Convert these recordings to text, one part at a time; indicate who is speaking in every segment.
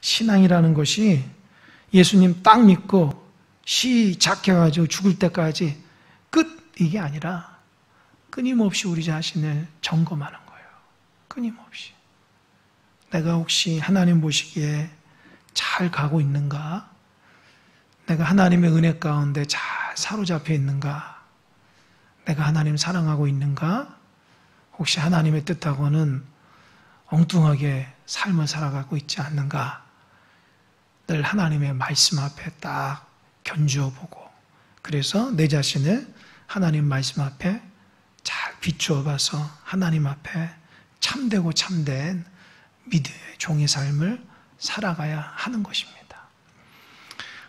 Speaker 1: 신앙이라는 것이 예수님 딱 믿고 시작해가지고 죽을 때까지 끝 이게 아니라 끊임없이 우리 자신을 점검하는 거예요. 끊임없이. 내가 혹시 하나님 보시기에 잘 가고 있는가? 내가 하나님의 은혜 가운데 잘 사로잡혀 있는가? 내가 하나님 사랑하고 있는가? 혹시 하나님의 뜻하고는 엉뚱하게 삶을 살아가고 있지 않는가? 늘 하나님의 말씀 앞에 딱 견주어 보고, 그래서 내 자신을 하나님 말씀 앞에 잘 비추어 봐서 하나님 앞에 참되고 참된 믿음의 종의 삶을 살아가야 하는 것입니다.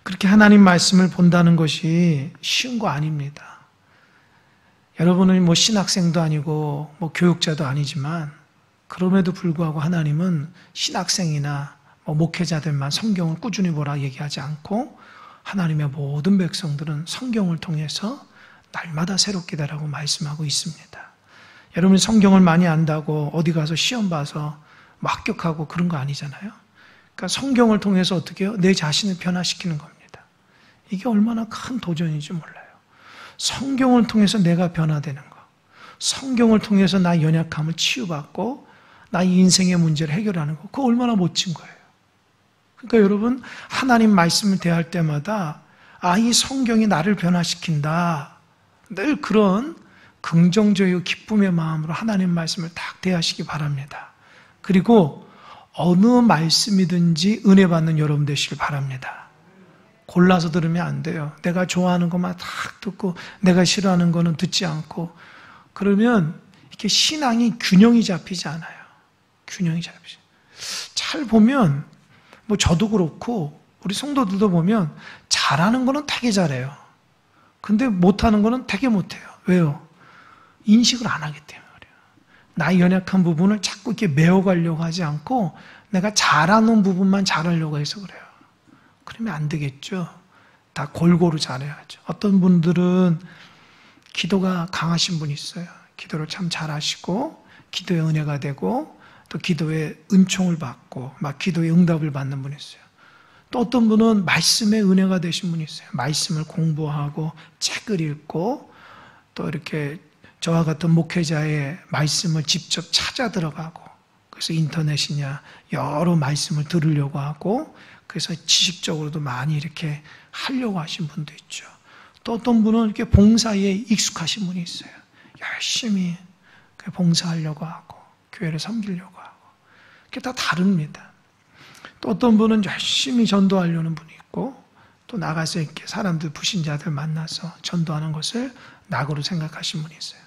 Speaker 1: 그렇게 하나님 말씀을 본다는 것이 쉬운 거 아닙니다. 여러분은 뭐 신학생도 아니고 뭐 교육자도 아니지만 그럼에도 불구하고 하나님은 신학생이나 뭐 목회자들만 성경을 꾸준히 보라 얘기하지 않고 하나님의 모든 백성들은 성경을 통해서 날마다 새롭게 되라고 말씀하고 있습니다. 여러분이 성경을 많이 안다고 어디 가서 시험 봐서 뭐 합격하고 그런 거 아니잖아요. 그러니까 성경을 통해서 어떻게 해요? 내 자신을 변화시키는 겁니다. 이게 얼마나 큰 도전인지 몰라요. 성경을 통해서 내가 변화되는 거, 성경을 통해서 나의 연약함을 치유받고 나의 인생의 문제를 해결하는 거, 그거 얼마나 멋진 거예요. 그러니까 여러분, 하나님 말씀을 대할 때마다 이 성경이 나를 변화시킨다, 늘 그런 긍정적이고 기쁨의 마음으로 하나님 말씀을 딱 대하시기 바랍니다. 그리고 어느 말씀이든지 은혜 받는 여러분 되시길 바랍니다. 골라서 들으면 안 돼요. 내가 좋아하는 것만 딱 듣고 내가 싫어하는 거는 듣지 않고, 그러면 이렇게 신앙이 균형이 잡히지 않아요. 균형이 잡히지. 잘 보면 뭐 저도 그렇고 우리 성도들도 보면 잘하는 거는 되게 잘해요. 근데 못하는 거는 되게 못해요. 왜요? 인식을 안 하기 때문에 그래요. 나의 연약한 부분을 자꾸 이렇게 메워가려고 하지 않고 내가 잘하는 부분만 잘하려고 해서 그래요. 그러면 안 되겠죠. 다 골고루 잘해야죠. 어떤 분들은 기도가 강하신 분이 있어요. 기도를 참 잘하시고 기도의 은혜가 되고 또 기도의 은총을 받고 막 기도의 응답을 받는 분이 있어요. 또 어떤 분은 말씀의 은혜가 되신 분이 있어요. 말씀을 공부하고 책을 읽고 또 이렇게 저와 같은 목회자의 말씀을 직접 찾아 들어가고, 그래서 인터넷이냐 여러 말씀을 들으려고 하고, 그래서 지식적으로도 많이 이렇게 하려고 하신 분도 있죠. 또 어떤 분은 이렇게 봉사에 익숙하신 분이 있어요. 열심히 봉사하려고 하고 교회를 섬기려고 하고, 그게 다 다릅니다. 또 어떤 분은 열심히 전도하려는 분이 있고, 또 나가서 이렇게 사람들, 불신자들 만나서 전도하는 것을 낙으로 생각하시는 분이 있어요.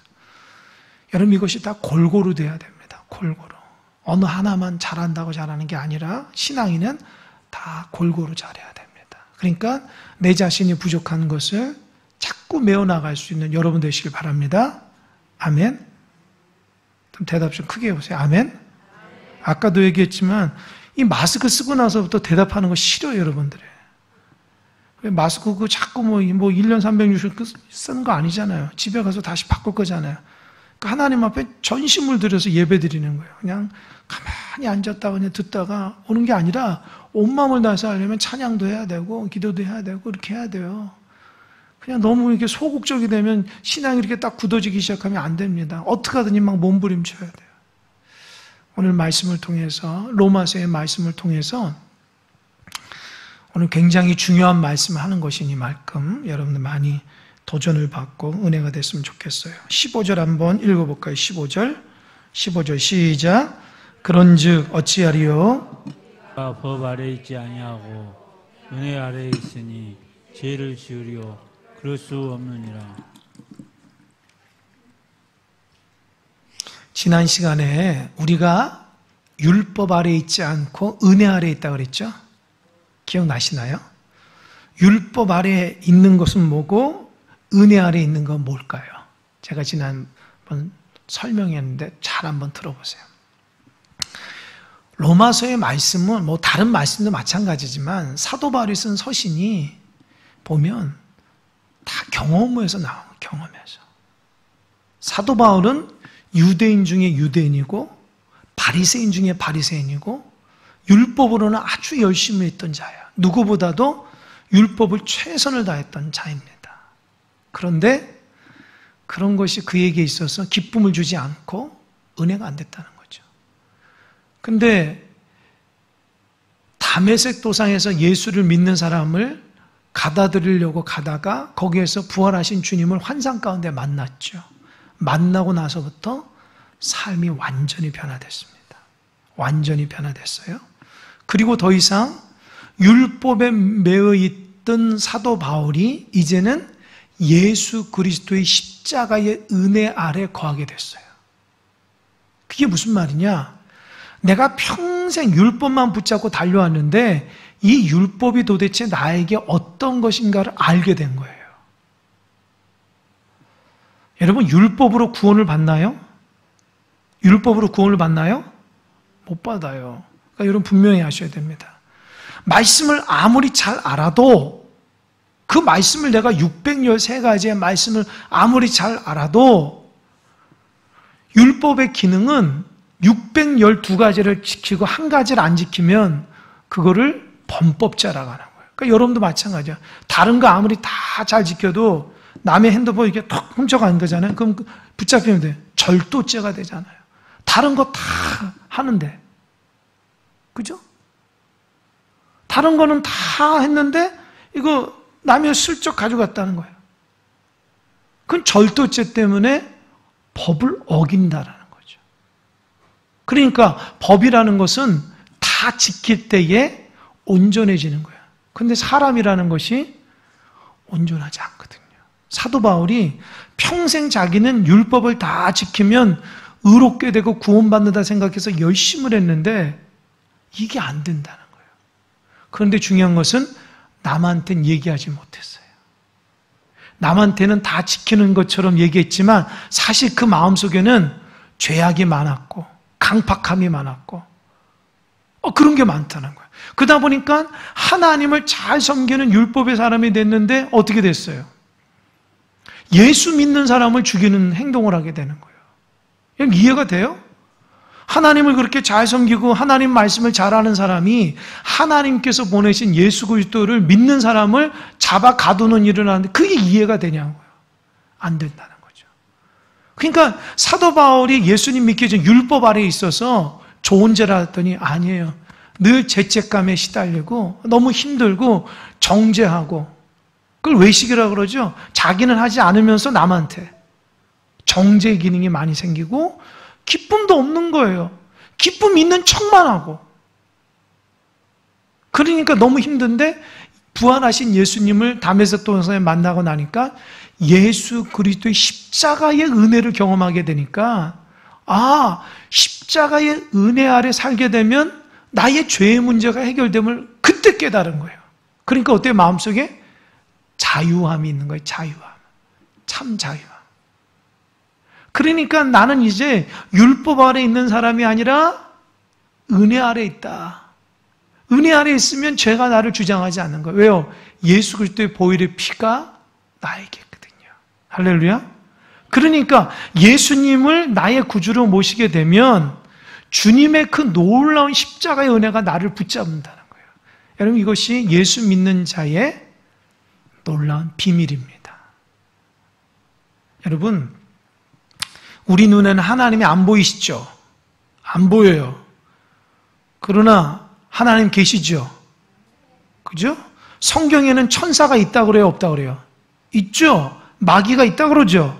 Speaker 1: 여러분, 이것이 다 골고루 돼야 됩니다. 골고루. 어느 하나만 잘한다고 잘하는 게 아니라 신앙인은 다 골고루 잘해야 됩니다. 그러니까 내 자신이 부족한 것을 자꾸 메워나갈 수 있는 여러분 되시길 바랍니다. 아멘? 그럼 대답 좀 크게 해보세요. 아멘? 아까도 얘기했지만 이 마스크 쓰고 나서부터 대답하는 거 싫어요, 여러분들이. 마스크 그거 자꾸 뭐 1년 360일 쓰는 거 아니잖아요. 집에 가서 다시 바꿀 거잖아요. 그러니까 하나님 앞에 전심을 들여서 예배 드리는 거예요. 그냥 가만히 앉았다가 그냥 듣다가 오는 게 아니라 온 마음을 다해서 하려면 찬양도 해야 되고 기도도 해야 되고 그렇게 해야 돼요. 그냥 너무 이렇게 소극적이 되면 신앙이 이렇게 딱 굳어지기 시작하면 안 됩니다. 어떻게 하든지 막 몸부림쳐야 돼요. 오늘 말씀을 통해서, 로마서의 말씀을 통해서 오늘 굉장히 중요한 말씀을 하는 것이니만큼 여러분들 많이 도전을 받고 은혜가 됐으면 좋겠어요. 15절 한번 읽어볼까요? 15절 시작. 그런즉 어찌하리요?
Speaker 2: 법 아래 있지 아니하고 은혜 아래 있으니 죄를 지으려 그럴 수 없느니라.
Speaker 1: 지난 시간에 우리가 율법 아래 있지 않고 은혜 아래 있다 그랬죠? 기억나시나요? 율법 아래 있는 것은 뭐고 은혜 아래 있는 건 뭘까요? 제가 지난번 설명했는데 잘 한번 들어보세요. 로마서의 말씀은 뭐 다른 말씀도 마찬가지지만 사도 바울이 쓴 서신이 보면 다 경험에서 나와요. 경험에서. 사도 바울은 유대인 중에 유대인이고 바리새인 중에 바리새인이고 율법으로는 아주 열심히 했던 자야. 누구보다도 율법을 최선을 다했던 자입니다. 그런데 그런 것이 그에게 있어서 기쁨을 주지 않고 은혜가 안 됐다는 거죠. 근데 다메섹 도상에서 예수를 믿는 사람을 가다드리려고 가다가 거기에서 부활하신 주님을 환상 가운데 만났죠. 만나고 나서부터 삶이 완전히 변화됐습니다. 완전히 변화됐어요. 그리고 더 이상 율법에 매여 있던 사도 바울이 이제는 예수 그리스도의 십자가의 은혜 아래 거하게 됐어요. 그게 무슨 말이냐? 내가 평생 율법만 붙잡고 달려왔는데 이 율법이 도대체 나에게 어떤 것인가를 알게 된 거예요. 여러분, 율법으로 구원을 받나요? 율법으로 구원을 받나요? 못 받아요. 그러니까 여러분 분명히 아셔야 됩니다. 말씀을 아무리 잘 알아도 그 말씀을 내가 613가지의 말씀을 아무리 잘 알아도 율법의 기능은 612가지를 지키고 한 가지를 안 지키면 그거를 범법자라고 하는 거예요. 그러니까 여러분도 마찬가지야. 다른 거 아무리 다 잘 지켜도 남의 핸드폰 이렇게 턱 훔쳐가는 거잖아요. 그럼 붙잡히면 돼. 절도죄가 되잖아요. 다른 거 다 하는데. 그죠? 다른 거는 다 했는데 이거 남이 슬쩍 가져갔다는 거예요. 그건 절도죄 때문에 법을 어긴다라는 거죠. 그러니까 법이라는 것은 다 지킬 때에 온전해지는 거예요. 그런데 사람이라는 것이 온전하지 않거든요. 사도 바울이 평생 자기는 율법을 다 지키면 의롭게 되고 구원받는다 생각해서 열심을 했는데 이게 안 된다는 거예요. 그런데 중요한 것은 남한테는 얘기하지 못했어요. 남한테는 다 지키는 것처럼 얘기했지만 사실 그 마음속에는 죄악이 많았고 강팍함이 많았고 그런 게 많다는 거예요. 그러다 보니까 하나님을 잘 섬기는 율법의 사람이 됐는데 어떻게 됐어요? 예수 믿는 사람을 죽이는 행동을 하게 되는 거예요. 이해가 돼요? 하나님을 그렇게 잘 섬기고 하나님 말씀을 잘 아는 사람이 하나님께서 보내신 예수 그리스도를 믿는 사람을 잡아 가두는 일을 하는데 그게 이해가 되냐고요. 안 된다는 거죠. 그러니까 사도 바울이 예수님 믿기 전 율법 아래에 있어서 좋은 죄라 했더니 아니에요. 늘 죄책감에 시달리고 너무 힘들고 정죄하고 그걸 외식이라고 그러죠. 자기는 하지 않으면서 남한테 정죄 기능이 많이 생기고 기쁨도 없는 거예요. 기쁨 있는 척만 하고. 그러니까 너무 힘든데 부활하신 예수님을 다메섹 도상에 만나고 나니까 예수 그리스도의 십자가의 은혜를 경험하게 되니까 십자가의 은혜 아래 살게 되면 나의 죄의 문제가 해결됨을 그때 깨달은 거예요. 그러니까 어때요? 마음속에 자유함이 있는 거예요. 자유함. 참 자유함. 그러니까 나는 이제 율법 아래 있는 사람이 아니라 은혜 아래 있다. 은혜 아래 있으면 죄가 나를 주장하지 않는 거예요. 왜요? 예수 그리스도의 보혈의 피가 나에게 있거든요. 할렐루야. 그러니까 예수님을 나의 구주로 모시게 되면 주님의 그 놀라운 십자가의 은혜가 나를 붙잡는다는 거예요. 여러분 이것이 예수 믿는 자의 놀라운 비밀입니다. 여러분 우리 눈에는 하나님이 안 보이시죠? 안 보여요. 그러나 하나님 계시죠? 그죠? 성경에는 천사가 있다고 그래요? 없다고 그래요? 있죠? 마귀가 있다고 그러죠?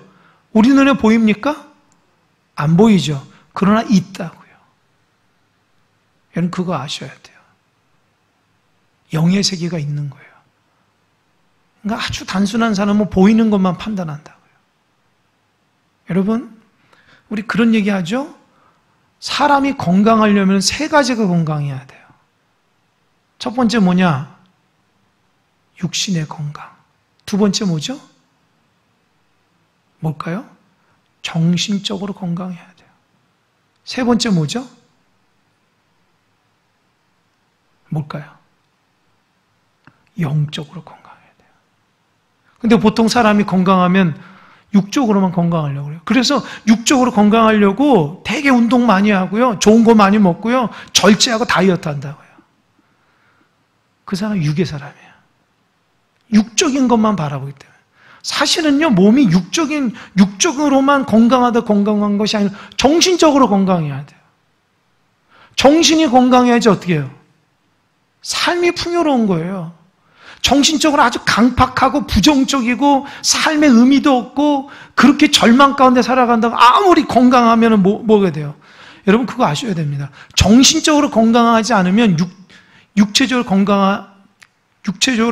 Speaker 1: 우리 눈에 보입니까? 안 보이죠? 그러나 있다고요. 여러분 그거 아셔야 돼요. 영의 세계가 있는 거예요. 그러니까 아주 단순한 사람은 보이는 것만 판단한다고요. 여러분 우리 그런 얘기 하죠? 사람이 건강하려면 세 가지가 건강해야 돼요. 첫 번째 뭐냐? 육신의 건강. 두 번째 뭐죠? 뭘까요? 정신적으로 건강해야 돼요. 세 번째 뭐죠? 뭘까요? 영적으로 건강해야 돼요. 근데 보통 사람이 건강하면 육적으로만 건강하려고 그래요. 그래서 육적으로 건강하려고 되게 운동 많이 하고요. 좋은 거 많이 먹고요. 절제하고 다이어트 한다고요. 그 사람은 육의 사람이에요. 육적인 것만 바라보기 때문에. 사실은요, 몸이 육적으로만 건강한 것이 아니라 정신적으로 건강해야 돼요. 정신이 건강해야지 어떻게 해요? 삶이 풍요로운 거예요. 정신적으로 아주 강팍하고 부정적이고 삶의 의미도 없고 그렇게 절망 가운데 살아간다고 아무리 건강하면 뭐가 돼요? 여러분 그거 아셔야 됩니다. 정신적으로 건강하지 않으면 육체적으로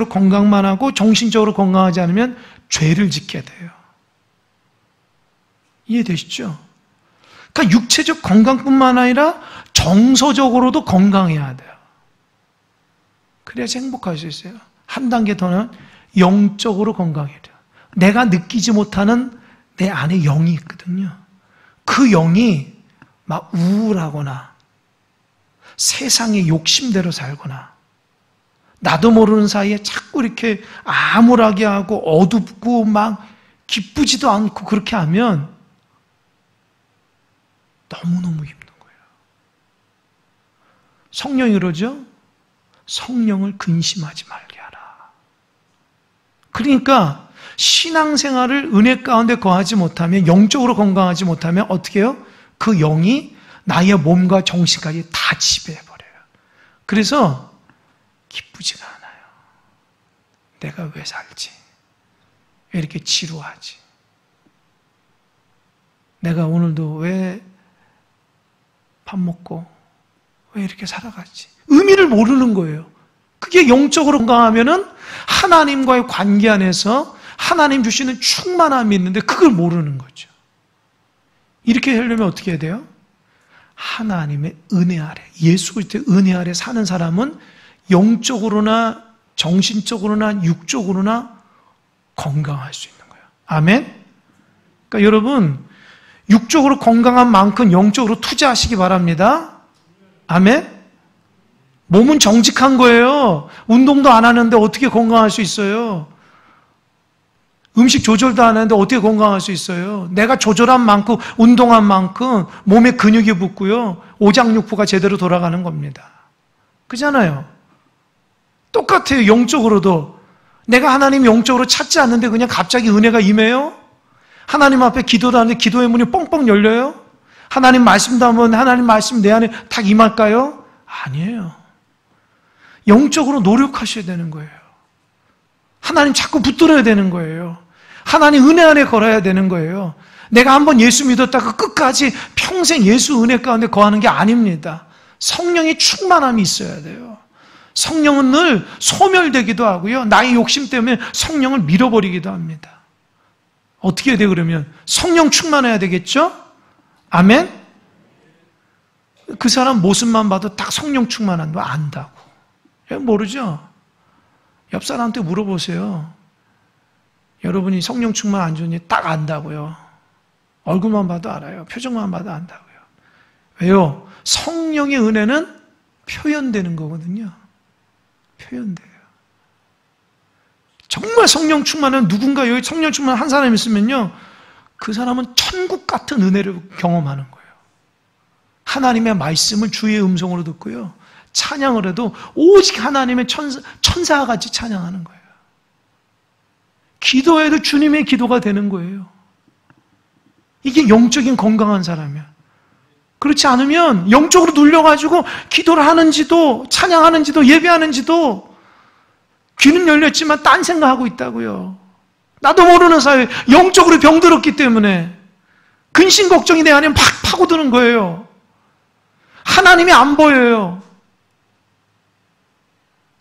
Speaker 1: 건강만 하고 정신적으로 건강하지 않으면 죄를 짓게 돼요. 이해되시죠? 그러니까 육체적 건강뿐만 아니라 정서적으로도 건강해야 돼요. 그래야지 행복할 수 있어요. 한 단계 더는 영적으로 건강해야 돼요. 내가 느끼지 못하는 내 안에 영이 있거든요. 그 영이 막 우울하거나 세상의 욕심대로 살거나 나도 모르는 사이에 자꾸 이렇게 암울하게 하고 어둡고 막 기쁘지도 않고 그렇게 하면 너무너무 힘든 거예요. 성령이 그러죠? 성령을 근심하지 말게 하라. 그러니까 신앙생활을 은혜 가운데 거하지 못하면, 영적으로 건강하지 못하면 어떻게 해요? 그 영이 나의 몸과 정신까지 다 지배해버려요. 그래서 기쁘지가 않아요. 내가 왜 살지? 왜 이렇게 지루하지? 내가 오늘도 왜 밥 먹고 왜 이렇게 살아가지? 의미를 모르는 거예요. 그게 영적으로 건강하면은 하나님과의 관계 안에서 하나님 주시는 충만함이 있는데 그걸 모르는 거죠. 이렇게 하려면 어떻게 해야 돼요? 하나님의 은혜 아래, 예수 그리스도의 은혜 아래 사는 사람은 영적으로나 정신적으로나 육적으로나 건강할 수 있는 거예요. 아멘? 그러니까 여러분, 육적으로 건강한 만큼 영적으로 투자하시기 바랍니다. 아멘? 몸은 정직한 거예요. 운동도 안 하는데 어떻게 건강할 수 있어요? 음식 조절도 안 하는데 어떻게 건강할 수 있어요? 내가 조절한 만큼, 운동한 만큼 몸에 근육이 붙고요. 오장육부가 제대로 돌아가는 겁니다. 그렇잖아요. 똑같아요. 영적으로도. 내가 하나님 영적으로 찾지 않는데 그냥 갑자기 은혜가 임해요? 하나님 앞에 기도도 하는데 기도의 문이 뻥뻥 열려요? 하나님 말씀도 하면 하나님 말씀 내 안에 탁 임할까요? 아니에요. 영적으로 노력하셔야 되는 거예요. 하나님 자꾸 붙들어야 되는 거예요. 하나님 은혜 안에 걸어야 되는 거예요. 내가 한번 예수 믿었다가 끝까지 평생 예수 은혜 가운데 거하는 게 아닙니다. 성령의 충만함이 있어야 돼요. 성령은 늘 소멸되기도 하고요. 나의 욕심 때문에 성령을 밀어버리기도 합니다. 어떻게 해야 돼요, 그러면? 성령 충만해야 되겠죠? 아멘? 그 사람 모습만 봐도 딱 성령 충만한 거 안다고. 모르죠? 옆 사람한테 물어보세요. 여러분이 성령 충만 안 좋은지 딱 안다고요. 얼굴만 봐도 알아요. 표정만 봐도 안다고요. 왜요? 성령의 은혜는 표현되는 거거든요. 표현돼요. 정말 성령 충만은 누군가 여기 성령 충만 한 사람이 있으면요. 그 사람은 천국 같은 은혜를 경험하는 거예요. 하나님의 말씀을 주의 음성으로 듣고요. 찬양을 해도 오직 하나님의 천사와 같이 찬양하는 거예요. 기도해도 주님의 기도가 되는 거예요. 이게 영적인 건강한 사람이야. 그렇지 않으면 영적으로 눌려가지고 기도를 하는지도 찬양하는지도 예배하는지도 귀는 열렸지만 딴 생각하고 있다고요. 나도 모르는 사이에 영적으로 병들었기 때문에 근심 걱정이 내 안에 막 파고드는 거예요. 하나님이 안 보여요.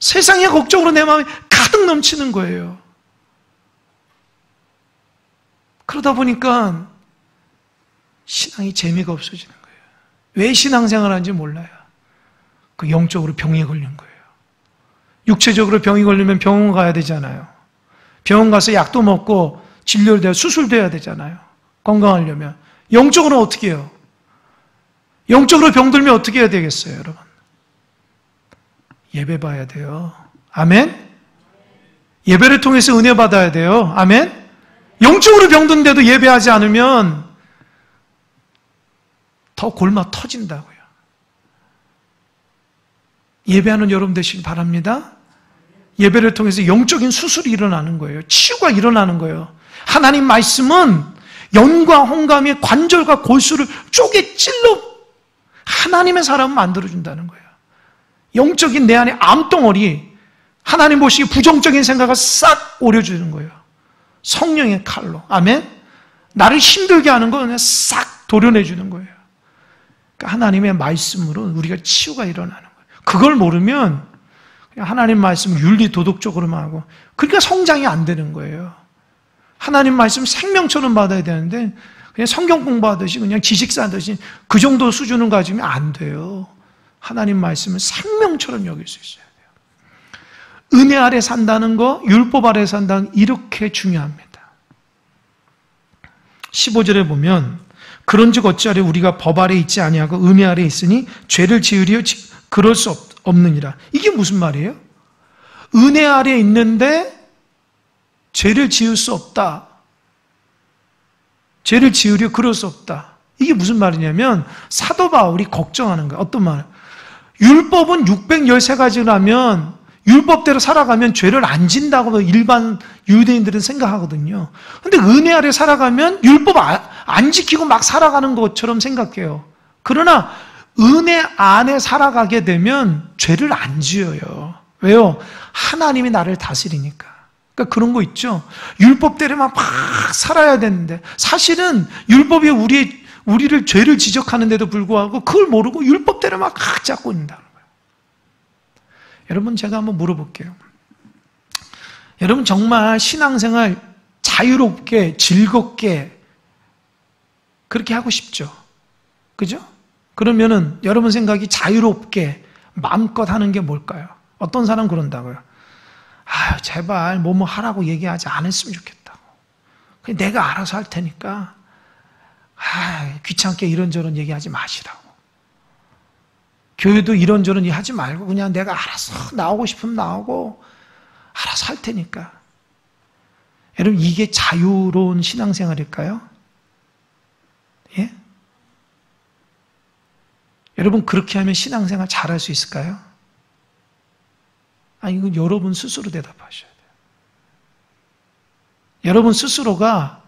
Speaker 1: 세상의 걱정으로 내 마음이 가득 넘치는 거예요. 그러다 보니까 신앙이 재미가 없어지는 거예요. 왜 신앙생활 하는지 몰라요. 그 영적으로 병이 걸린 거예요. 육체적으로 병이 걸리면 병원 가야 되잖아요. 병원 가서 약도 먹고 진료를 돼야 수술도 해야 되잖아요. 건강하려면. 영적으로 어떻게 해요? 영적으로 병들면 어떻게 해야 되겠어요, 여러분? 예배 봐야 돼요. 아멘? 예배를 통해서 은혜 받아야 돼요. 아멘? 영적으로 병든데도 예배하지 않으면 더 골마 터진다고요. 예배하는 여러분 되시길 바랍니다. 예배를 통해서 영적인 수술이 일어나는 거예요. 치유가 일어나는 거예요. 하나님 말씀은 연과 홍감의 관절과 골수를 쪼개 찔러 하나님의 사람을 만들어준다는 거예요. 영적인 내 안에 암덩어리, 하나님 보시기 부정적인 생각을 싹 오려주는 거예요. 성령의 칼로. 아멘? 나를 힘들게 하는 거 그냥 싹 도려내주는 거예요. 그러니까 하나님의 말씀으로 우리가 치유가 일어나는 거예요. 그걸 모르면 그냥 하나님 말씀 윤리 도덕적으로만 하고, 그러니까 성장이 안 되는 거예요. 하나님 말씀 생명처럼 받아야 되는데 그냥 성경 공부하듯이 그냥 지식사듯이 그 정도 수준을 가지면 안 돼요. 하나님 말씀은 생명처럼 여길 수 있어야 돼요. 은혜 아래 산다는 거, 율법 아래 산다는 거, 이렇게 중요합니다. 15절에 보면 그런즉 어찌하려 우리가 법 아래 있지 아니하고 은혜 아래 있으니 죄를 지으려 그럴 수 없느니라. 이게 무슨 말이에요? 은혜 아래 있는데 죄를 지을 수 없다. 죄를 지으려 그럴 수 없다. 이게 무슨 말이냐면 사도 바울이 걱정하는 거예요. 어떤 말? 율법은 613가지라면 율법대로 살아가면 죄를 안 진다고 일반 유대인들은 생각하거든요. 근데 은혜 아래 살아가면 율법 안 지키고 막 살아가는 것처럼 생각해요. 그러나 은혜 안에 살아가게 되면 죄를 안 지어요. 왜요? 하나님이 나를 다스리니까. 그러니까 그런 거 있죠. 율법대로만 막 살아야 되는데 사실은 율법이 우리를 죄를 지적하는데도 불구하고 그걸 모르고 율법대로만 막 잡고 있는다는 거예요. 여러분, 제가 한번 물어볼게요. 여러분 정말 신앙생활 자유롭게 즐겁게 그렇게 하고 싶죠? 그죠? 그러면은 여러분 생각이 자유롭게 마음껏 하는 게 뭘까요? 어떤 사람 그런다고요? 아유, 제발 뭐뭐 하라고 얘기하지 않았으면 좋겠다고. 그냥 내가 알아서 할 테니까 귀찮게 이런저런 얘기하지 마시라고. 교회도 이런저런 얘기하지 말고 그냥 내가 알아서 나오고 싶으면 나오고 알아서 할 테니까. 여러분, 이게 자유로운 신앙생활일까요? 예? 여러분, 그렇게 하면 신앙생활 잘할 수 있을까요? 아니, 이건 여러분 스스로 대답하셔야 돼요. 여러분 스스로가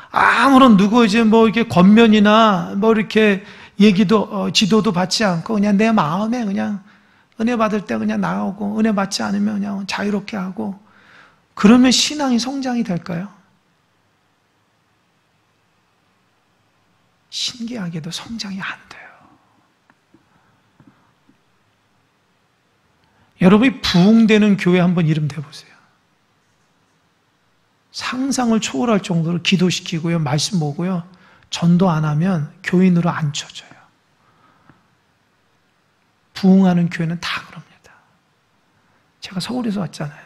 Speaker 1: 아무런 누구 이제 뭐 이렇게 권면이나 뭐 이렇게 얘기도 지도도 받지 않고 그냥 내 마음에 그냥 은혜 받을 때 그냥 나오고 은혜 받지 않으면 그냥 자유롭게 하고, 그러면 신앙이 성장이 될까요? 신기하게도 성장이 안 돼요. 여러분이 부흥되는 교회 한번 이름 대보세요. 상상을 초월할 정도로 기도시키고요, 말씀 보고요, 전도 안 하면 교인으로 안 쳐져요. 부흥하는 교회는 다 그럽니다. 제가 서울에서 왔잖아요.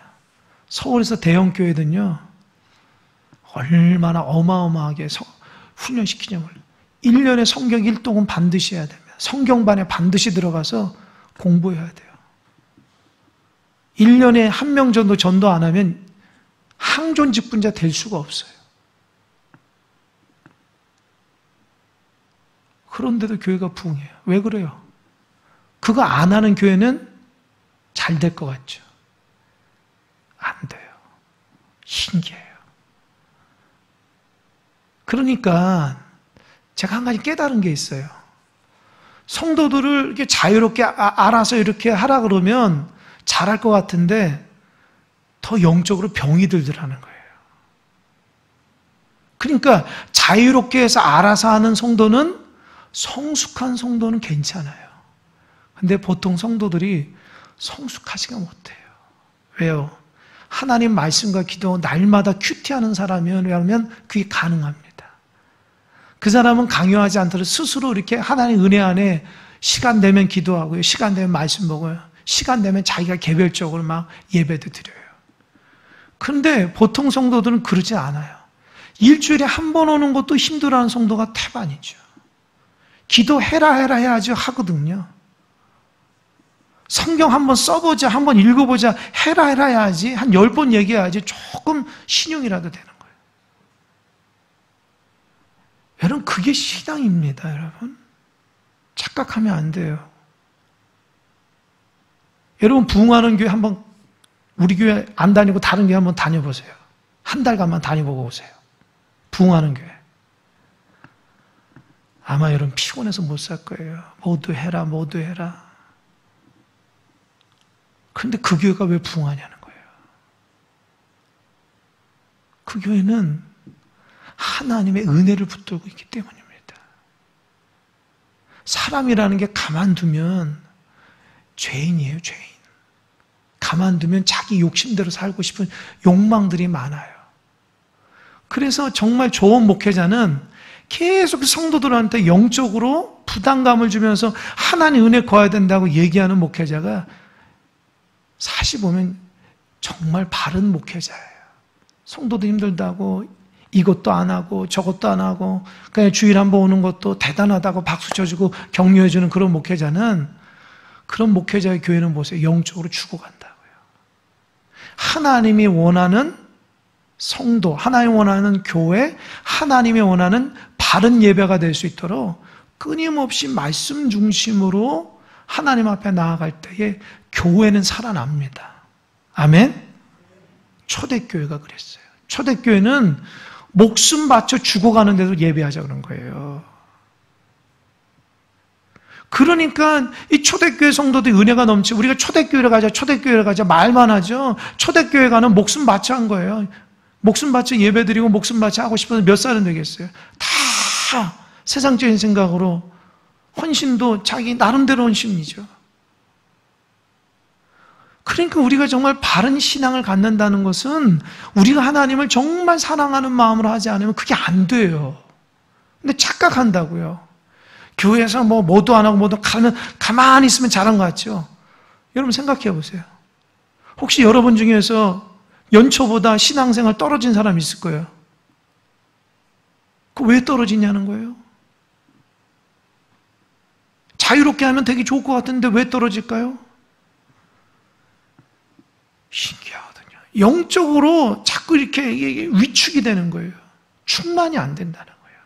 Speaker 1: 서울에서 대형 교회는요, 얼마나 어마어마하게 훈련시키냐면 1년에 성경 1독은 반드시 해야 됩니다. 성경반에 반드시 들어가서 공부해야 돼요. 1년에 한 명 정도 전도 안 하면 항존 직분자 될 수가 없어요. 그런데도 교회가 부흥해요. 왜 그래요? 그거 안 하는 교회는 잘 될 것 같죠? 안 돼요. 신기해요. 그러니까 제가 한 가지 깨달은 게 있어요. 성도들을 이렇게 자유롭게 알아서 이렇게 하라 그러면 잘할 것 같은데 더 영적으로 병이 들더라는 거예요. 그러니까 자유롭게 해서 알아서 하는 성도는, 성숙한 성도는 괜찮아요. 근데 보통 성도들이 성숙하지가 못해요. 왜요? 하나님 말씀과 기도 날마다 큐티하는 사람이라면 그게 가능합니다. 그 사람은 강요하지 않도록 스스로 이렇게 하나님 은혜 안에 시간 되면 기도하고요, 시간 되면 말씀 보고요, 시간 되면 자기가 개별적으로 막 예배도 드려요. 그런데 보통 성도들은 그러지 않아요. 일주일에 한 번 오는 것도 힘들어하는 성도가 태반이죠. 기도해라 해야지 하거든요. 성경 한번 써보자, 한번 읽어보자, 해라 해야지, 한 10번 얘기해야지 조금 신용이라도 되는 거예요. 그게 신앙입니다, 여러분. 착각하면 안 돼요. 여러분, 부흥하는 교회 한번, 우리 교회 안 다니고 다른 교회 한번 다녀보세요. 한 달간만 다녀보고 오세요. 부흥하는 교회. 아마 여러분 피곤해서 못 살 거예요. 모두 해라, 모두 해라. 그런데 그 교회가 왜 부흥하냐는 거예요. 그 교회는 하나님의 은혜를 붙들고 있기 때문입니다. 사람이라는 게 가만두면 죄인이에요, 죄인. 가만두면 자기 욕심대로 살고 싶은 욕망들이 많아요. 그래서 정말 좋은 목회자는 계속 성도들한테 영적으로 부담감을 주면서 하나님 은혜 거야 된다고 얘기하는 목회자가 사실 보면 정말 바른 목회자예요. 성도도 힘들다고 이것도 안 하고 저것도 안 하고 그냥 주일 한번 오는 것도 대단하다고 박수 쳐주고 격려해주는 그런 목회자는, 그런 목회자의 교회는 보세요. 영적으로 죽어간다고요. 하나님이 원하는 성도, 하나님이 원하는 교회, 하나님이 원하는 바른 예배가 될 수 있도록 끊임없이 말씀 중심으로 하나님 앞에 나아갈 때에 교회는 살아납니다. 아멘? 초대교회가 그랬어요. 초대교회는 목숨 바쳐 죽어가는데도 예배하자 그런 거예요. 그러니까 이 초대교회 성도들이 은혜가 넘치고 우리가 초대교회를 가자, 초대교회를 가자 말만 하죠. 초대교회 가는 목숨 바쳐 한 거예요. 목숨 바쳐 예배드리고 목숨 바쳐 하고 싶어서 몇 살은 되겠어요. 다 세상적인 생각으로 헌신도 자기 나름대로 헌신이죠. 그러니까 우리가 정말 바른 신앙을 갖는다는 것은 우리가 하나님을 정말 사랑하는 마음으로 하지 않으면 그게 안 돼요. 근데 착각한다고요. 교회에서 뭐도 안 하고 뭐도 가면 가만히 있으면 잘한 것 같죠? 여러분 생각해 보세요. 혹시 여러분 중에서 연초보다 신앙생활 떨어진 사람 있을 거예요. 그 왜 떨어지냐는 거예요. 자유롭게 하면 되게 좋을 것 같은데 왜 떨어질까요? 신기하거든요. 영적으로 자꾸 이렇게 위축이 되는 거예요. 충만이 안 된다는 거예요.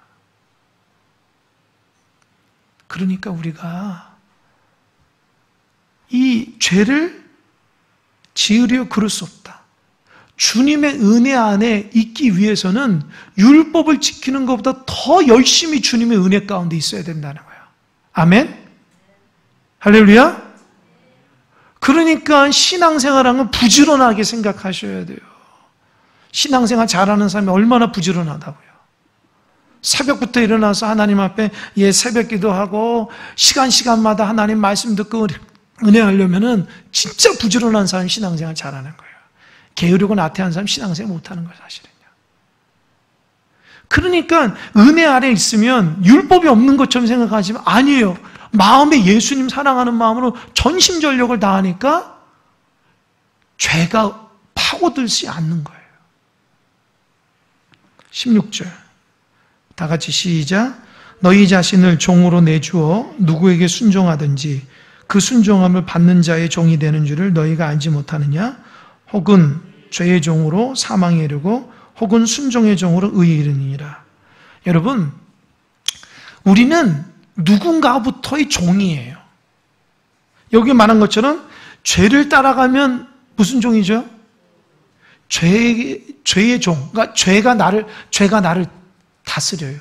Speaker 1: 그러니까 우리가 이 죄를 지으려 그럴 수 없다. 주님의 은혜 안에 있기 위해서는 율법을 지키는 것보다 더 열심히 주님의 은혜 가운데 있어야 된다는 거예요. 아멘? 할렐루야? 그러니까 신앙생활하는 건 부지런하게 생각하셔야 돼요. 신앙생활 잘하는 사람이 얼마나 부지런하다고요. 새벽부터 일어나서 하나님 앞에 새벽 기도하고 시간마다 하나님 말씀 듣고 은혜하려면은 진짜 부지런한 사람이 신앙생활 잘하는 거예요. 게으르고 나태한 사람 신앙생활 못하는 거예요, 사실은요. 그러니까 은혜 아래 있으면 율법이 없는 것처럼 생각하지만 아니에요. 마음에 예수님 사랑하는 마음으로 전심전력을 다하니까 죄가 파고들지 않는 거예요. 16절 다 같이 시작. 너희 자신을 종으로 내주어 누구에게 순종하든지 그 순종함을 받는 자의 종이 되는 줄을 너희가 알지 못하느냐? 혹은 죄의 종으로 사망에 이르고 혹은 순종의 종으로 의에 이르느니라. 여러분, 우리는 누군가부터의 종이에요. 여기 말한 것처럼 죄를 따라가면 무슨 종이죠? 죄의 종. 그러니까 죄가 나를 다스려요.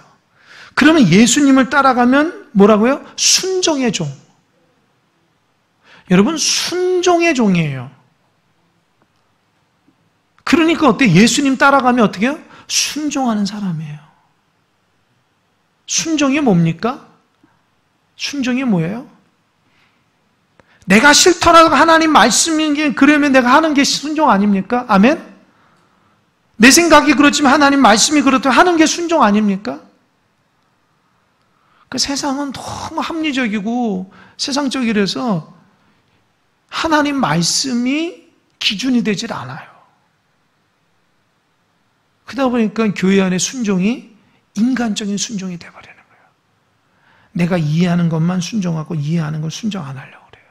Speaker 1: 그러면 예수님을 따라가면 뭐라고요? 순종의 종. 여러분, 순종의 종이에요. 그러니까 어때요? 예수님 따라가면 어떻게 해요? 순종하는 사람이에요. 순종이 뭡니까? 순종이 뭐예요? 내가 싫더라도 하나님 말씀인 게 그러면 내가 하는 게 순종 아닙니까? 아멘? 내 생각이 그렇지만 하나님 말씀이 그렇다면 하는 게 순종 아닙니까? 그 세상은 너무 합리적이고 세상적이라서 하나님 말씀이 기준이 되질 않아요. 그러다 보니까 교회 안에 순종이 인간적인 순종이 돼버리는 거예요. 내가 이해하는 것만 순종하고 이해하는 걸 순종 안 하려고 그래요.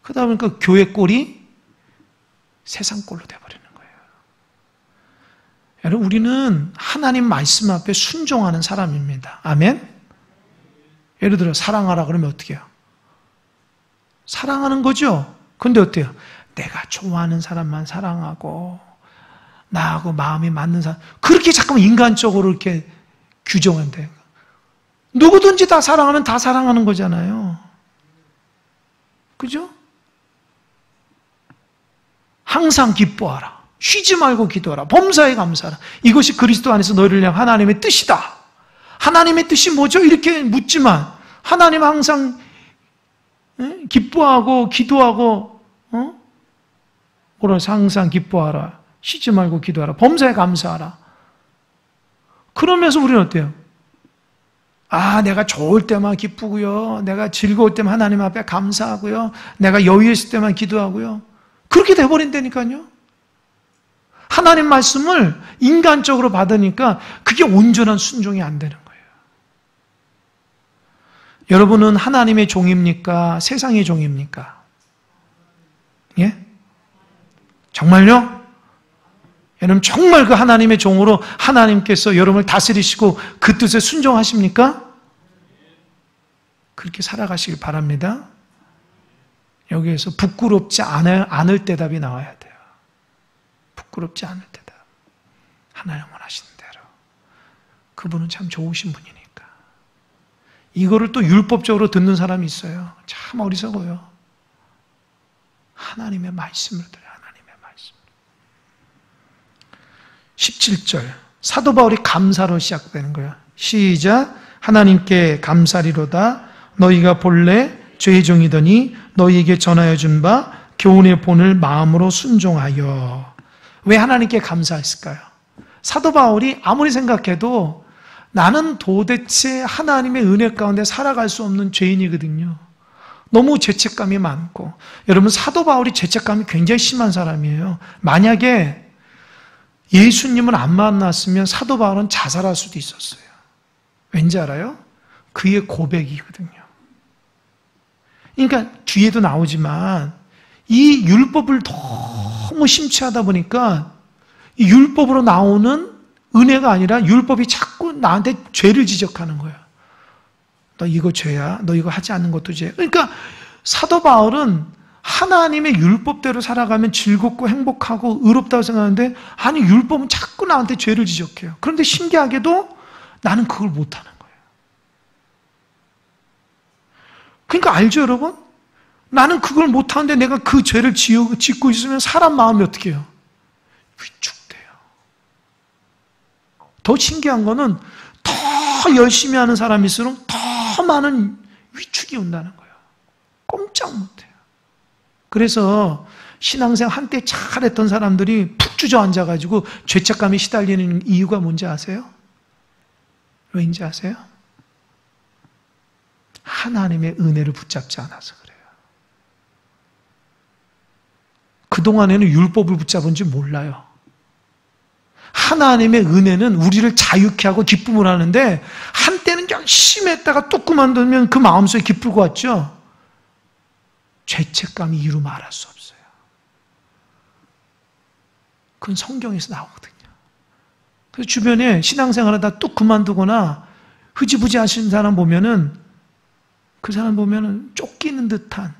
Speaker 1: 그러다 보니까 교회 꼴이 세상 꼴로 돼버리는 거예요. 여러분, 우리는 하나님 말씀 앞에 순종하는 사람입니다. 아멘? 예를 들어 사랑하라 그러면 어떻게 해요? 사랑하는 거죠. 근데 어때요? 내가 좋아하는 사람만 사랑하고 나하고 마음이 맞는 사람, 그렇게 잠깐만 인간적으로 이렇게 규정한대요. 누구든지 다 사랑하면 다 사랑하는 거잖아요. 그죠? 항상 기뻐하라. 쉬지 말고 기도하라. 범사에 감사하라. 이것이 그리스도 안에서 너희를 향한 하나님의 뜻이다. 하나님의 뜻이 뭐죠? 이렇게 묻지만 하나님 항상 기뻐하고 기도하고 뭐라서 항상 기뻐하라. 쉬지 말고 기도하라. 범사에 감사하라. 그러면서 우리는 어때요? 아, 내가 좋을 때만 기쁘고요. 내가 즐거울 때만 하나님 앞에 감사하고요. 내가 여유 있을 때만 기도하고요. 그렇게 돼버린다니까요. 하나님 말씀을 인간적으로 받으니까 그게 온전한 순종이 안 되는 거예요. 여러분은 하나님의 종입니까? 세상의 종입니까? 예? 정말요? 여러분 정말 그 하나님의 종으로 하나님께서 여러분을 다스리시고 그 뜻에 순종하십니까? 그렇게 살아가시길 바랍니다. 여기에서 부끄럽지 않을 대답이 나와야 돼요. 부끄럽지 않을 대답. 하나님 원하시는 대로. 그분은 참 좋으신 분이니까. 이거를 또 율법적으로 듣는 사람이 있어요. 참 어리석어요. 하나님의 말씀을 들어요. 하나님의 말씀. 17절. 사도 바울이 감사로 시작되는 거예요. 시작. 하나님께 감사리로다. 너희가 본래 죄의 종이더니 너희에게 전하여 준 바 교훈의 본을 마음으로 순종하여. 왜 하나님께 감사했을까요? 사도 바울이 아무리 생각해도 나는 도대체 하나님의 은혜 가운데 살아갈 수 없는 죄인이거든요. 너무 죄책감이 많고. 여러분, 사도 바울이 죄책감이 굉장히 심한 사람이에요. 만약에 예수님을 안 만났으면 사도 바울은 자살할 수도 있었어요. 왠지 알아요? 그의 고백이거든요. 그러니까 뒤에도 나오지만 이 율법을 너무 심취하다 보니까 이 율법으로 나오는 은혜가 아니라 율법이 자꾸 나한테 죄를 지적하는 거야. 너 이거 죄야. 너 이거 하지 않는 것도 죄야. 그러니까 사도 바울은 하나님의 율법대로 살아가면 즐겁고 행복하고 의롭다고 생각하는데 아니 율법은 자꾸 나한테 죄를 지적해요. 그런데 신기하게도 나는 그걸 못하는 거예요. 그러니까 알죠 여러분? 나는 그걸 못하는데 내가 그 죄를 짓고 있으면 사람 마음이 어떻게 해요? 위축돼요. 더 신기한 거는 더 열심히 하는 사람일수록 더 많은 위축이 온다는 거예요. 꼼짝 못해요. 그래서 신앙생활 한때 잘했던 사람들이 푹 주저앉아가지고 죄책감에 시달리는 이유가 뭔지 아세요? 왜인지 아세요? 하나님의 은혜를 붙잡지 않아서 그래요. 그동안에는 율법을 붙잡은지 몰라요. 하나님의 은혜는 우리를 자유케 하고 기쁨을 하는데 한때는 열심히 했다가 뚝 그만두면 그 마음속에 기쁠 것 같죠? 죄책감이 이루 말할 수 없어요. 그건 성경에서 나오거든요. 그래서 주변에 신앙생활하다 뚝 그만두거나 흐지부지 하시는 사람 보면은 그 사람 보면은 쫓기는 듯한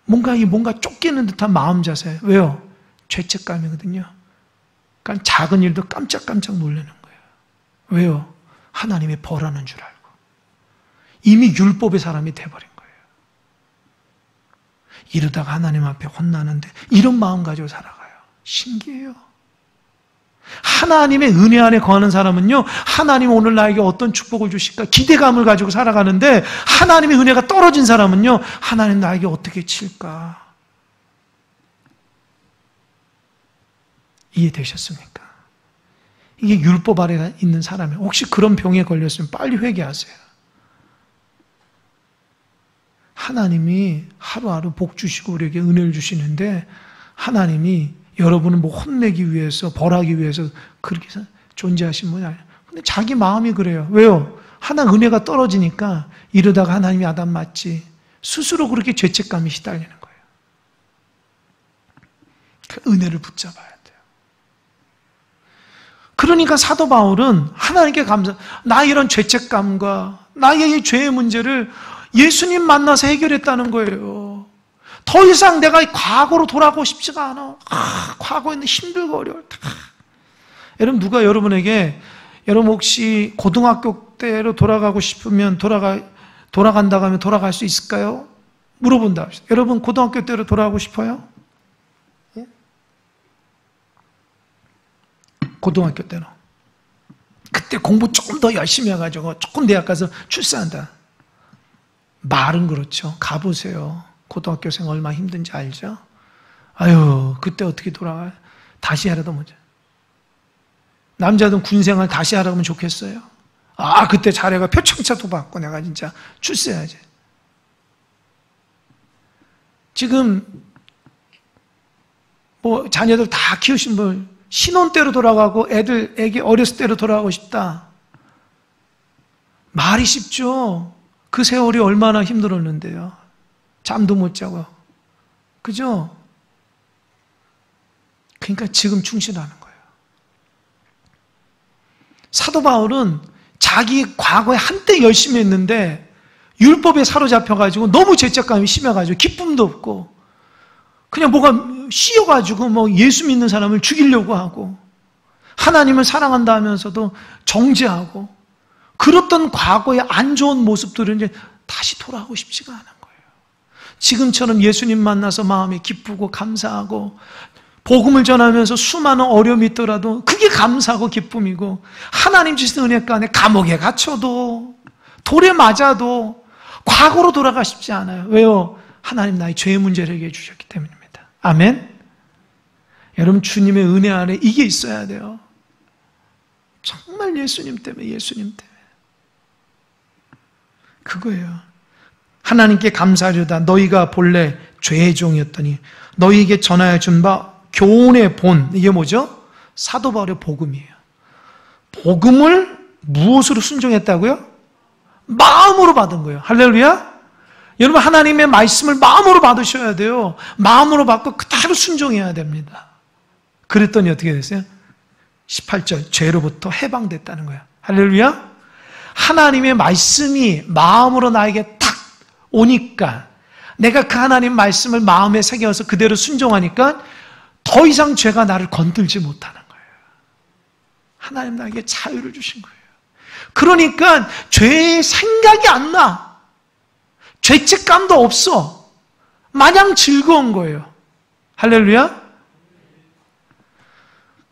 Speaker 1: 뭔가 쫓기는 듯한 마음 자세. 왜요? 죄책감이거든요. 그러니까 작은 일도 깜짝깜짝 놀라는 거예요. 왜요? 하나님의 벌하는 줄 알고. 이미 율법의 사람이 돼버린 거예요. 이러다가 하나님 앞에 혼나는데 이런 마음 가지고 살아가요. 신기해요. 하나님의 은혜 안에 거하는 사람은요, 하나님 오늘 나에게 어떤 축복을 주실까 기대감을 가지고 살아가는데 하나님의 은혜가 떨어진 사람은요, 하나님 나에게 어떻게 칠까? 이해되셨습니까? 이게 율법 아래 있는 사람이 혹시 그런 병에 걸렸으면 빨리 회개하세요. 하나님이 하루하루 복 주시고 우리에게 은혜를 주시는데 하나님이 여러분을 뭐 혼내기 위해서 벌하기 위해서 그렇게 존재하신 분이 아니에요. 근데 자기 마음이 그래요. 왜요? 하나 은혜가 떨어지니까 이러다가 하나님이 아담 맞지. 스스로 그렇게 죄책감이 시달리는 거예요. 그 은혜를 붙잡아야 돼요. 그러니까 사도 바울은 하나님께 나의 이런 죄책감과 나의 이 죄의 문제를 예수님 만나서 해결했다는 거예요. 더 이상 내가 과거로 돌아가고 싶지가 않아. 과거에는 힘들고 어려울 때. 여러분, 누가 여러분에게, 여러분 혹시 고등학교 때로 돌아가고 싶으면 돌아간다고 하면 돌아갈 수 있을까요? 물어본다. 여러분 고등학교 때로 돌아가고 싶어요? 예? 고등학교 때로. 그때 공부 조금 더 열심히 해가지고 조금 대학 가서 출세한다. 말은 그렇죠. 가보세요. 고등학교생 얼마나 힘든지 알죠? 아유, 그때 어떻게 돌아가요? 다시 하라도 먼저. 남자든 군생활 다시 하라면 좋겠어요. 그때 잘해가 표창차도 받고 내가 진짜 출세해야지. 지금 뭐 자녀들 다 키우신 분 신혼 때로 돌아가고 애기 어렸을 때로 돌아가고 싶다. 말이 쉽죠. 그 세월이 얼마나 힘들었는데요. 잠도 못 자고. 그죠? 그러니까 지금 충실하는 거예요. 사도 바울은 자기 과거에 한때 열심히 했는데 율법에 사로잡혀가지고 너무 죄책감이 심해가지고 기쁨도 없고 그냥 뭐가 씌어가지고 뭐 예수 믿는 사람을 죽이려고 하고 하나님을 사랑한다 하면서도 정죄하고 그랬던 과거의 안 좋은 모습들을 이제 다시 돌아가고 싶지가 않은 거예요. 지금처럼 예수님 만나서 마음이 기쁘고 감사하고 복음을 전하면서 수많은 어려움이 있더라도 그게 감사하고 기쁨이고 하나님 주신 은혜 가운데 감옥에 갇혀도 돌에 맞아도 과거로 돌아가 싶지 않아요. 왜요? 하나님 나의 죄의 문제를 해결해 주셨기 때문입니다. 아멘. 여러분 주님의 은혜 안에 이게 있어야 돼요. 정말 예수님 때문에 그거예요. 하나님께 감사하려다 너희가 본래 죄의 종이었더니 너희에게 전하여 준 바 교훈의 본, 이게 뭐죠? 사도 바울의 복음이에요. 복음을 무엇으로 순종했다고요? 마음으로 받은 거예요. 할렐루야. 여러분 하나님의 말씀을 마음으로 받으셔야 돼요. 마음으로 받고 그대로 순종해야 됩니다. 그랬더니 어떻게 됐어요? 18절 죄로부터 해방됐다는 거예요. 할렐루야. 하나님의 말씀이 마음으로 나에게 탁 오니까 내가 그 하나님 말씀을 마음에 새겨서 그대로 순종하니까 더 이상 죄가 나를 건들지 못하는 거예요. 하나님 나에게 자유를 주신 거예요. 그러니까 죄의 생각이 안 나. 죄책감도 없어. 마냥 즐거운 거예요. 할렐루야.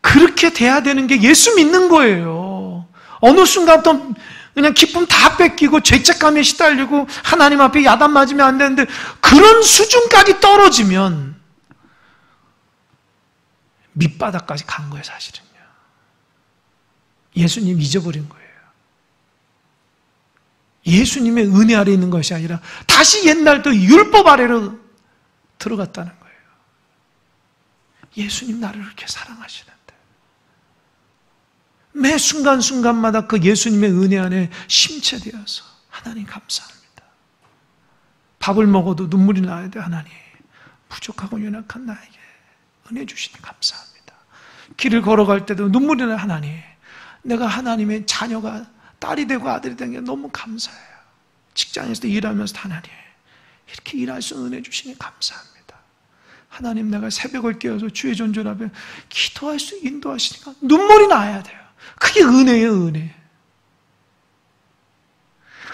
Speaker 1: 그렇게 돼야 되는 게 예수 믿는 거예요. 어느 순간부터 그냥 기쁨 다 뺏기고 죄책감에 시달리고 하나님 앞에 야단 맞으면 안 되는데 그런 수준까지 떨어지면 밑바닥까지 간 거예요, 사실은요. 예수님 잊어버린 거예요. 예수님의 은혜 아래 있는 것이 아니라 다시 옛날 또 율법 아래로 들어갔다는 거예요. 예수님 나를 그렇게 사랑하시는데 매 순간순간마다 그 예수님의 은혜 안에 심체되어서 하나님 감사합니다. 밥을 먹어도 눈물이 나야 돼. 하나님 부족하고 연약한 나에게 은혜 주시니 감사합니다. 길을 걸어갈 때도 눈물이 나요. 하나님 내가 하나님의 자녀가 딸이 되고 아들이 된 게 너무 감사해요. 직장에서도 일하면서도 하나님 이렇게 일할 수 은혜 주시니 감사합니다. 하나님 내가 새벽을 깨어서 주의 존전 앞에 기도할 수 인도하시니까 눈물이 나야 돼요. 그게 은혜예요, 은혜.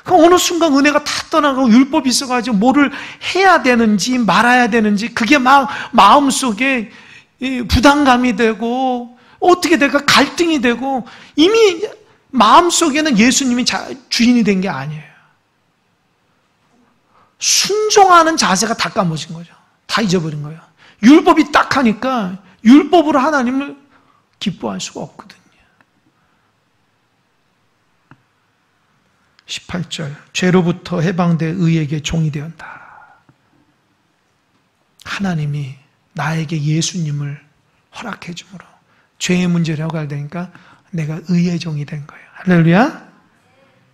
Speaker 1: 어느 순간 은혜가 다 떠나가고 율법이 있어가지고 뭐를 해야 되는지 말아야 되는지 그게 막 마음속에 부담감이 되고 어떻게 될까 갈등이 되고 이미 마음속에는 예수님이 주인이 된 게 아니에요. 순종하는 자세가 다 까먹어진 거죠. 다 잊어버린 거예요. 율법이 딱 하니까 율법으로 하나님을 기뻐할 수가 없거든요. 18절 죄로부터 해방돼 의에게 종이 되었다. 하나님이 나에게 예수님을 허락해 주므로 죄의 문제를 해결되니까 내가 의의 종이 된 거예요. 할렐루야.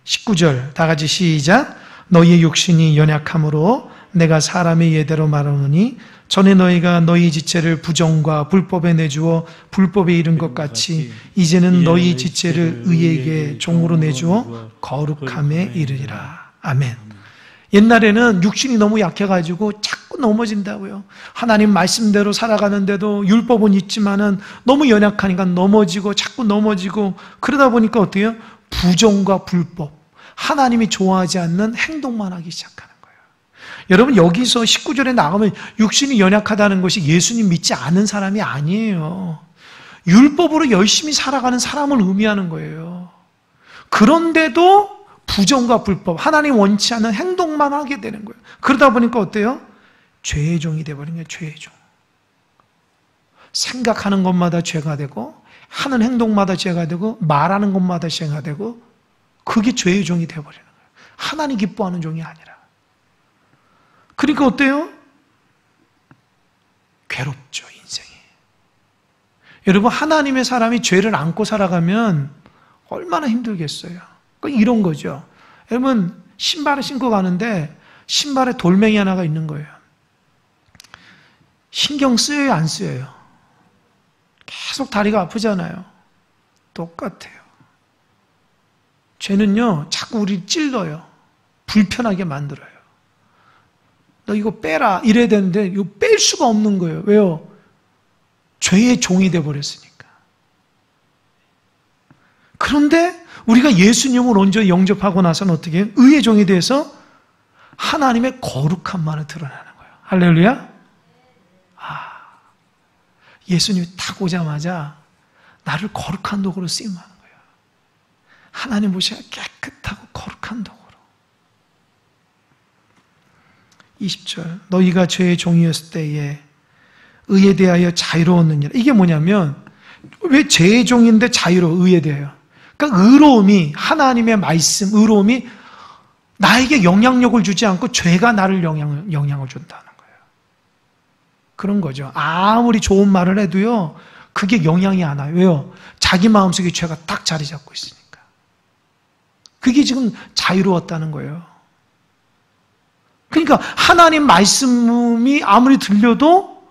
Speaker 1: 19절 다 같이 시작. 너희의 육신이 연약함으로 내가 사람의 예대로 말하노니 전에 너희가 너희 지체를 부정과 불법에 내주어 불법에 이른 것 같이 이제는 너희 지체를 의에게 종으로 내주어 거룩함에 이르리라. 아멘. 옛날에는 육신이 너무 약해가지고 자꾸 넘어진다고요. 하나님 말씀대로 살아가는데도 율법은 있지만은 너무 연약하니까 넘어지고 자꾸 넘어지고 그러다 보니까 어때요? 부정과 불법, 하나님이 좋아하지 않는 행동만 하기 시작하는 거예요. 여러분 여기서 19절에 나가면 육신이 연약하다는 것이 예수님 믿지 않은 사람이 아니에요. 율법으로 열심히 살아가는 사람을 의미하는 거예요. 그런데도 부정과 불법, 하나님 원치 않는 행동만 하게 되는 거예요. 그러다 보니까 어때요? 죄의 종이 되어버린 거예요. 죄의 종. 생각하는 것마다 죄가 되고 하는 행동마다 죄가 되고 말하는 것마다 죄가 되고 그게 죄의 종이 되어버리는 거예요. 하나님 기뻐하는 종이 아니라. 그러니까 어때요? 괴롭죠, 인생이. 여러분 하나님의 사람이 죄를 안고 살아가면 얼마나 힘들겠어요. 이런 거죠. 여러분 신발을 신고 가는데 신발에 돌멩이 하나가 있는 거예요. 신경 쓰여요, 안 쓰여요? 계속 다리가 아프잖아요. 똑같아요. 죄는요 자꾸 우리를 찔러요. 불편하게 만들어요. 너 이거 빼라 이래야 되는데 이거 뺄 수가 없는 거예요. 왜요? 죄의 종이 되어버렸으니까. 그런데 우리가 예수님을 먼저 영접하고 나서는 어떻게 해요? 의의 종이 돼서 하나님의 거룩함만을 드러내는 거예요. 할렐루야. 예수님이 딱 오자마자 나를 거룩한 도구로 쓰임하는 거예요. 하나님 보시기에 깨끗하고 거룩한 도구로. 20절 너희가 죄의 종이었을 때에 의에 대하여 자유로웠느니라. 이게 뭐냐면 왜 죄의 종인데 의에 대하여. 그러니까 의로움이 하나님의 말씀, 의로움이 나에게 영향력을 주지 않고 죄가 나를 영향을 준다는 거예요. 그런 거죠. 아무리 좋은 말을 해도요, 그게 영향이 안 와요. 왜요? 자기 마음속에 죄가 딱 자리 잡고 있으니까. 그게 지금 자유로웠다는 거예요. 그러니까 하나님 말씀이 아무리 들려도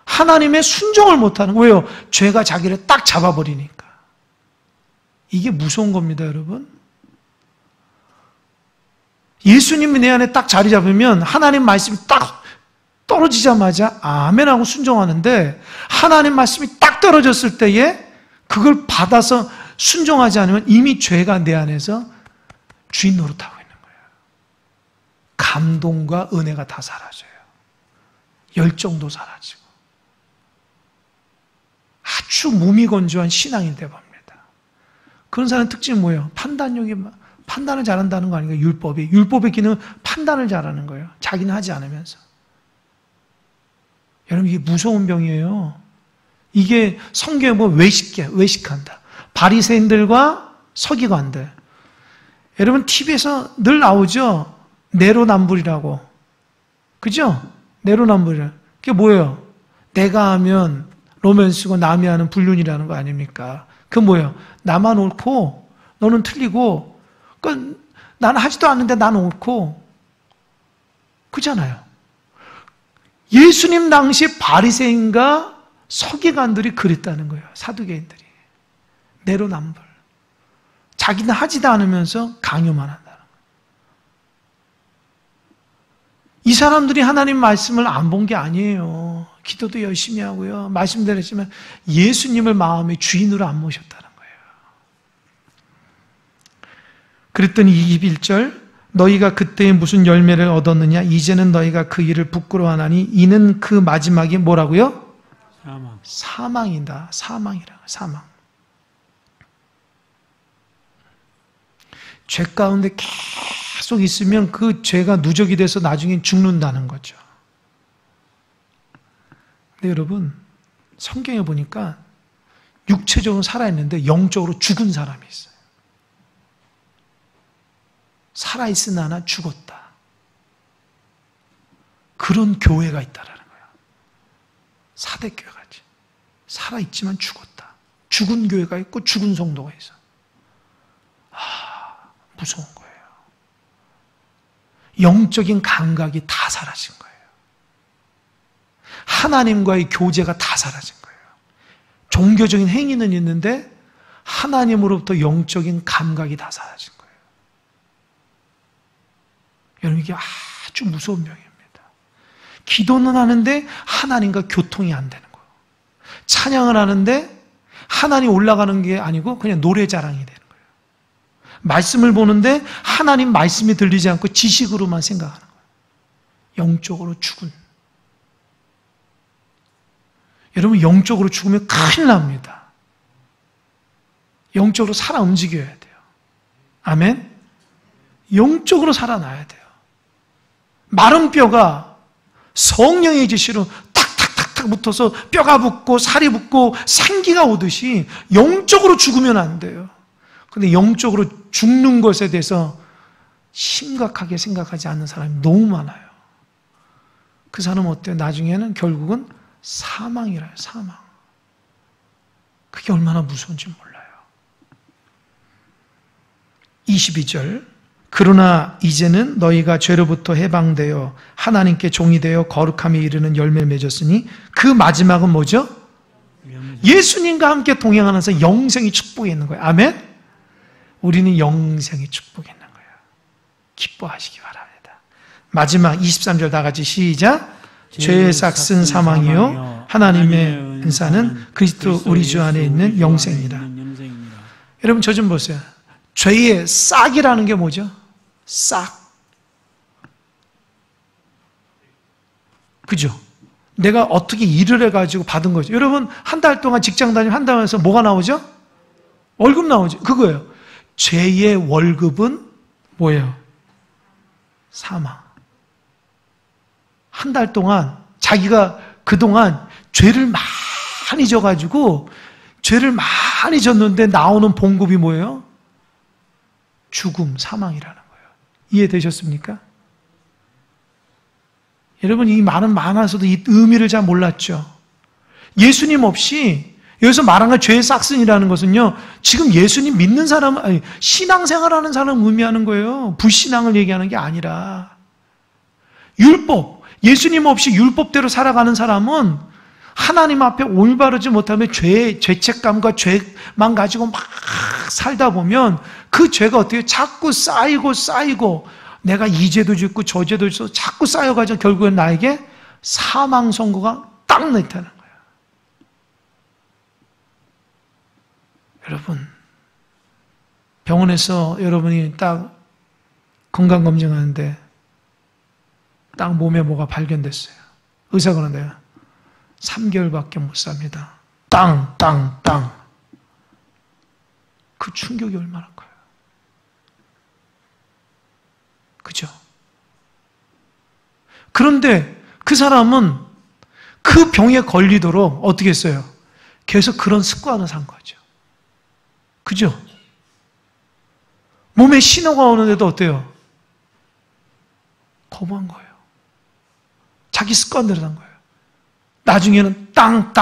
Speaker 1: 하나님의 순종을 못하는 거예요. 왜요? 죄가 자기를 딱 잡아버리니까. 이게 무서운 겁니다, 여러분. 예수님이 내 안에 딱 자리 잡으면 하나님 말씀이 딱 떨어지자마자 아멘하고 순종하는데 하나님 말씀이 딱 떨어졌을 때에 그걸 받아서 순종하지 않으면 이미 죄가 내 안에서 주인 노릇하고 있는 거예요. 감동과 은혜가 다 사라져요. 열정도 사라지고 아주 무미건조한 신앙이 되어버립니다. 그런 사람의 특징은 뭐예요? 판단을 잘한다는 거 아닌가요? 율법의 기능은 판단을 잘하는 거예요. 자기는 하지 않으면서. 여러분 이게 무서운 병이에요. 이게 성경에 보면 외식한다. 바리새인들과 서기관들. 여러분 TV에서 늘 나오죠? 내로남불이라고. 그죠? 내로남불이라. 그게 뭐예요? 내가 하면 로맨스고 남이 하는 불륜이라는 거 아닙니까? 그게 뭐예요? 나만 옳고 너는 틀리고 나는 하지도 않는데 나는 옳고 그잖아요. 예수님 당시 바리새인과 서기관들이 그랬다는 거예요. 사두개인들이. 내로남불. 자기는 하지도 않으면서 강요만 한다는 거예요. 이 사람들이 하나님 말씀을 안 본 게 아니에요. 기도도 열심히 하고요. 말씀드렸지만 예수님을 마음의 주인으로 안 모셨다는 거예요. 그랬더니 21절 너희가 그때에 무슨 열매를 얻었느냐 이제는 너희가 그 일을 부끄러워하나니 이는 그 마지막이 뭐라고요? 사망이다. 사망이라. 사망. 죄 가운데 계속 있으면 그 죄가 누적이 돼서 나중에 죽는다는 거죠. 근데 여러분 성경에 보니까 육체적으로 살아있는데 영적으로 죽은 사람이 있어요. 살아있으나 죽었다. 그런 교회가 있다라는 거예요. 사대교회 같이. 살아있지만 죽었다. 죽은 교회가 있고 죽은 성도가 있어. 무서운 거예요. 영적인 감각이 다 사라진 거예요. 하나님과의 교제가 다 사라진 거예요. 종교적인 행위는 있는데 하나님으로부터 영적인 감각이 다 사라진 거예요. 여러분, 이게 아주 무서운 병입니다. 기도는 하는데 하나님과 교통이 안 되는 거예요. 찬양을 하는데 하나님 올라가는 게 아니고 그냥 노래 자랑이 되는 거예요. 말씀을 보는데 하나님 말씀이 들리지 않고 지식으로만 생각하는 거예요. 영적으로 죽은. 여러분, 영적으로 죽으면 큰일 납니다. 영적으로 살아 움직여야 돼요. 아멘? 영적으로 살아나야 돼요. 마른 뼈가 성령의 지시로 탁탁탁탁 붙어서 뼈가 붙고 살이 붙고 생기가 오듯이 영적으로 죽으면 안 돼요. 근데 영적으로 죽는 것에 대해서 심각하게 생각하지 않는 사람이 너무 많아요. 그 사람은 어때요? 나중에는 결국은 사망이라요, 사망. 그게 얼마나 무서운지 몰라요. 22절. 그러나 이제는 너희가 죄로부터 해방되어 하나님께 종이 되어 거룩함에 이르는 열매를 맺었으니 그 마지막은 뭐죠? 예수님과 함께 동행하면서 영생의 축복이 있는 거예요. 아멘? 우리는 영생의 축복이 있는 거예요. 기뻐하시기 바랍니다. 마지막 23절 다 같이 시작. 죄의 삭은 사망이요 하나님의 은사는 그리스도 우리 주 안에 있는 영생이라. 여러분, 저 좀 보세요. 죄의 싹이라는 게 뭐죠? 싹. 그죠? 내가 어떻게 일을 해가지고 받은 거죠. 여러분, 한 달 동안 직장 다니면 한다면서 뭐가 나오죠? 월급 나오죠. 그거예요. 죄의 월급은 뭐예요? 사망. 한 달 동안 자기가 그동안 죄를 많이 져가지고 죄를 많이 졌는데 나오는 봉급이 뭐예요? 죽음, 사망이라는 거예요. 이해되셨습니까? 여러분, 이 말은 많아서도 이 의미를 잘 몰랐죠. 예수님 없이 여기서 말하는 죄의 싹슨이라는 것은요, 지금 예수님 믿는 사람, 아니, 신앙생활하는 사람을 의미하는 거예요. 불신앙을 얘기하는 게 아니라. 율법, 예수님 없이 율법대로 살아가는 사람은 하나님 앞에 올바르지 못하면 죄책감과 죄만 가지고 막 살다 보면 그 죄가 어떻게 자꾸 쌓이고 내가 이 죄도 짓고 저 죄도 짓고 자꾸 쌓여가지고 결국엔 나에게 사망 선고가 딱 나타나는 거예요. 여러분, 병원에서 여러분이 딱 건강검진하는데 딱 몸에 뭐가 발견됐어요. 의사가 그러는데요. 3개월밖에 못 삽니다. 땅. 그 충격이 얼마나 커요. 그죠? 그런데 그 사람은 그 병에 걸리도록 어떻게 했어요? 계속 그런 습관을 산 거죠. 그죠? 몸에 신호가 오는데도 어때요? 거부한 거예요. 자기 습관대로 산 거예요. 나중에는 땅.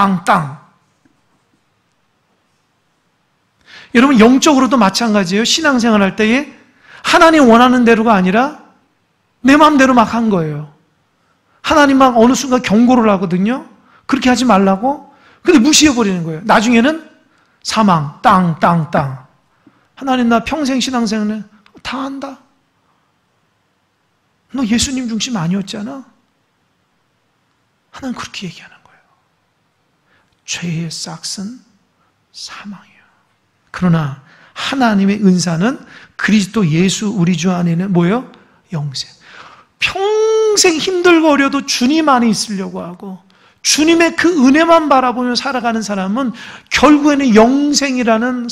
Speaker 1: 여러분, 영적으로도 마찬가지예요. 신앙생활 할 때에 하나님 원하는 대로가 아니라 내 마음대로 막 한 거예요. 하나님 막 어느 순간 경고를 하거든요. 그렇게 하지 말라고. 근데 무시해버리는 거예요. 나중에는 사망, 땅. 하나님, 나 평생 신앙생활은 다 한다. 너 예수님 중심 아니었잖아. 하나님 그렇게 얘기하는 거예요. 죄의 싹은 사망이에요. 그러나 하나님의 은사는 그리스도 예수 우리 주 안에는 뭐예요? 영생. 평생 힘들고 어려도 주님 안에 있으려고 하고 주님의 그 은혜만 바라보며 살아가는 사람은 결국에는 영생이라는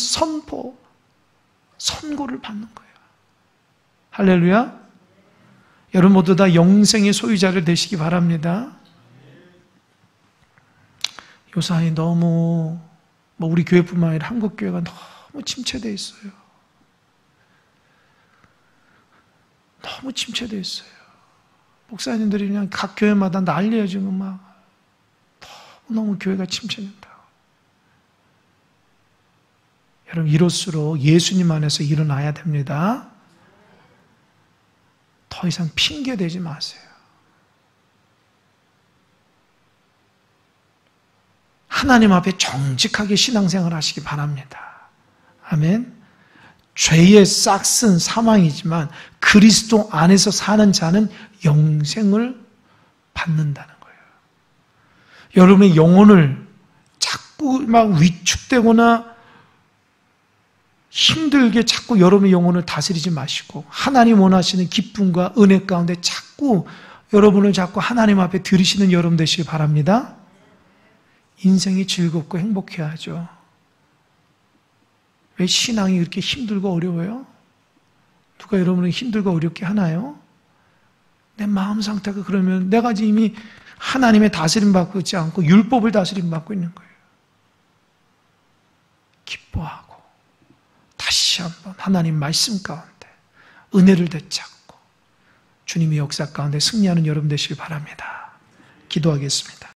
Speaker 1: 선고를 받는 거예요. 할렐루야. 여러분 모두 다 영생의 소유자를 되시기 바랍니다. 요사이 너무 우리 교회뿐만 아니라 한국교회가 너무 침체되어 있어요. 너무 침체되어 있어요. 목사님들이 그냥 각 교회마다 난리예요. 지금 막 너무 교회가 침체된다고. 여러분, 이럴수록 예수님 안에서 일어나야 됩니다. 더 이상 핑계 대지 마세요. 하나님 앞에 정직하게 신앙생활 하시기 바랍니다. 아멘. 죄의 싹은 사망이지만 그리스도 안에서 사는 자는 영생을 받는다는 거예요. 여러분의 영혼을 자꾸 막 위축되거나 힘들게 자꾸 여러분의 영혼을 다스리지 마시고 하나님 원하시는 기쁨과 은혜 가운데 자꾸 여러분을 자꾸 하나님 앞에 들이시는 여러분 되시기 바랍니다. 인생이 즐겁고 행복해야죠. 왜 신앙이 그렇게 힘들고 어려워요? 누가 여러분을 힘들고 어렵게 하나요? 내 마음 상태가 그러면 내가 이미 하나님의 다스림 받고 있지 않고 율법을 다스림 받고 있는 거예요. 기뻐하고 다시 한번 하나님 말씀 가운데 은혜를 되찾고 주님의 역사 가운데 승리하는 여러분 되시길 바랍니다. 기도하겠습니다.